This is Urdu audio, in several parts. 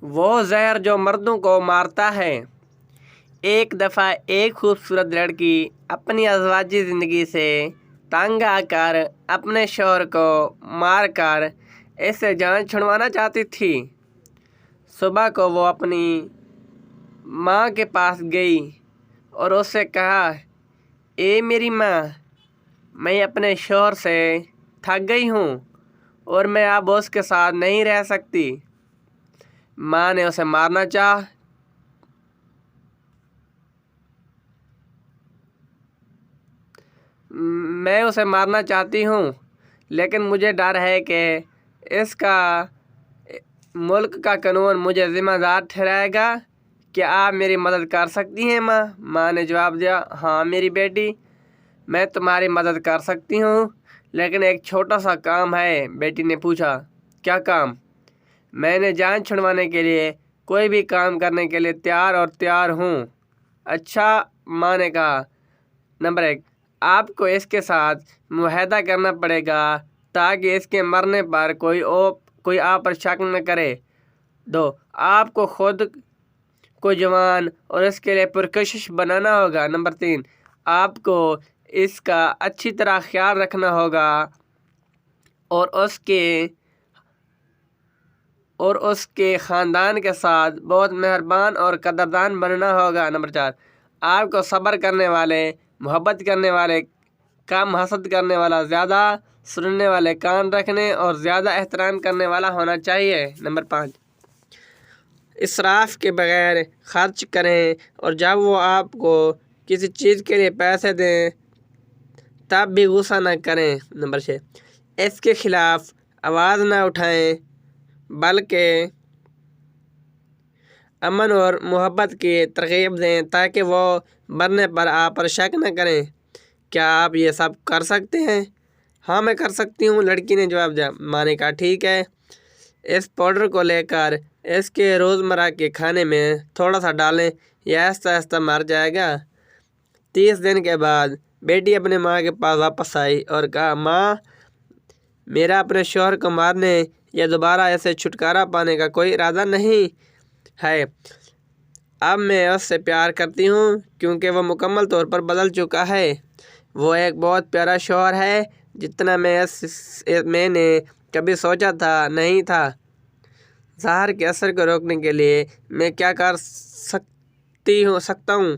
وہ زہر جو مردوں کو مارتا ہے۔ ایک دفعہ ایک خوبصورت لڑکی اپنی ازواجی زندگی سے تنگ آ کر اپنے شوہر کو مار کر اس سے جان چھڑوانا چاہتی تھی۔ صبح کو وہ اپنی ماں کے پاس گئی اور اس سے کہا، اے میری ماں، میں اپنے شوہر سے تھک گئی ہوں اور میں اب اس کے ساتھ نہیں رہ سکتی۔ ماں نے اسے مارنا چاہا۔ میں اسے مارنا چاہتی ہوں، لیکن مجھے ڈر ہے کہ اس کا ملک کا قانون مجھے ذمہ دار ٹھہرائے گا۔ کیا آپ میری مدد کر سکتی ہیں ماں؟ ماں نے جواب دیا، ہاں میری بیٹی، میں تمہاری مدد کر سکتی ہوں، لیکن ایک چھوٹا سا کام ہے۔ بیٹی نے پوچھا، کیا کام؟ میں نے جان چھڑوانے کے لیے کوئی بھی کام کرنے کے لیے تیار ہوں۔ اچھا، ماں نے کہا، نمبر 1، آپ کو اس کے ساتھ معاہدہ کرنا پڑے گا تاکہ اس کے مرنے پر کوئی آپ پر شک نہ کرے۔ 2، آپ کو خود کو جوان اور اس کے لیے پرکشش بنانا ہوگا۔ نمبر 3، آپ کو اس کا اچھی طرح خیال رکھنا ہوگا اور اس کے خاندان کے ساتھ بہت مہربان اور قدردان بننا ہوگا۔ نمبر 4، آپ کو صبر کرنے والے، محبت کرنے والے، کم حسد کرنے والا، زیادہ سننے والے کان رکھنے اور زیادہ احترام کرنے والا ہونا چاہیے۔ نمبر 5، اسراف کے بغیر خرچ کریں اور جب وہ آپ کو کسی چیز کے لیے پیسے دیں تب بھی غصہ نہ کریں۔ نمبر 6، اس کے خلاف آواز نہ اٹھائیں بلکہ امن اور محبت کی ترغیب دیں تاکہ وہ مرنے پر آپ پر شک نہ کریں۔ کیا آپ یہ سب کر سکتے ہیں؟ ہاں میں کر سکتی ہوں، لڑکی نے جواب دیا۔ ماں نے کہا، ٹھیک ہے، اس پاؤڈر کو لے کر اس کے روزمرہ کے کھانے میں تھوڑا سا ڈالیں، یہ آہستہ آہستہ مر جائے گا۔ 30 دن کے بعد بیٹی اپنے ماں کے پاس واپس آئی اور کہا، ماں، میرا اپنے شوہر کو مارنے یا دوبارہ ایسے چھٹکارا پانے کا کوئی ارادہ نہیں ہے۔ اب میں اس سے پیار کرتی ہوں کیونکہ وہ مکمل طور پر بدل چکا ہے۔ وہ ایک بہت پیارا شوہر ہے جتنا میں نے کبھی سوچا نہیں تھا۔ زہر کے اثر کو روکنے کے لیے میں کیا کر سکتا ہوں؟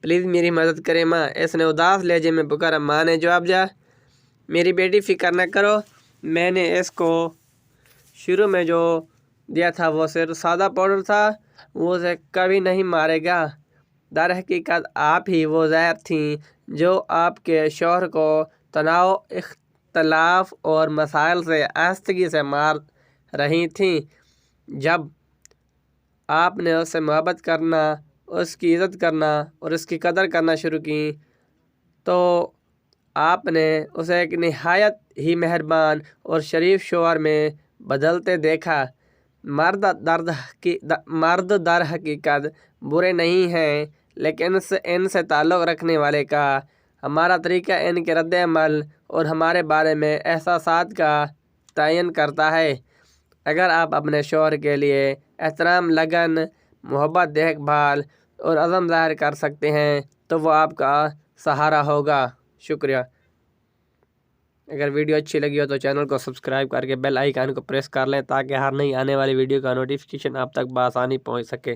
پلیز میری مدد کریں ماں، اس نے اداس لہجے میں پکارا۔ ماں نے جواب دیا، میری بیٹی فکر نہ کرو، میں نے اس کو شروع میں جو دیا تھا وہ صرف سادہ پاؤڈر تھا، وہ اسے کبھی نہیں مارے گا۔ در حقیقت آپ ہی وہ زہر تھیں جو آپ کے شوہر کو تناؤ، اختلاف اور مسائل سے آہستگی سے مار رہی تھیں۔ جب آپ نے اس سے محبت کرنا، اس کی عزت کرنا اور اس کی قدر کرنا شروع کی تو آپ نے اسے ایک نہایت ہی مہربان اور شریف شوہر میں بدلتے دیکھا۔ مرد در حقیقت برے نہیں ہیں، لیکن ان سے تعلق رکھنے والے کا ہمارا طریقہ ان کے رد عمل اور ہمارے بارے میں احساسات کا تعین کرتا ہے۔ اگر آپ اپنے شوہر کے لیے احترام، لگن، محبت، دیکھ بھال اور عزم ظاہر کر سکتے ہیں تو وہ آپ کا سہارا ہوگا۔ شکریہ۔ اگر ویڈیو اچھی لگی ہو تو چینل کو سبسکرائب کر کے بیل آئیکن کو پریس کر لیں تاکہ ہر نئی آنے والی ویڈیو کا نوٹیفیکیشن آپ تک بآسانی پہنچ سکے۔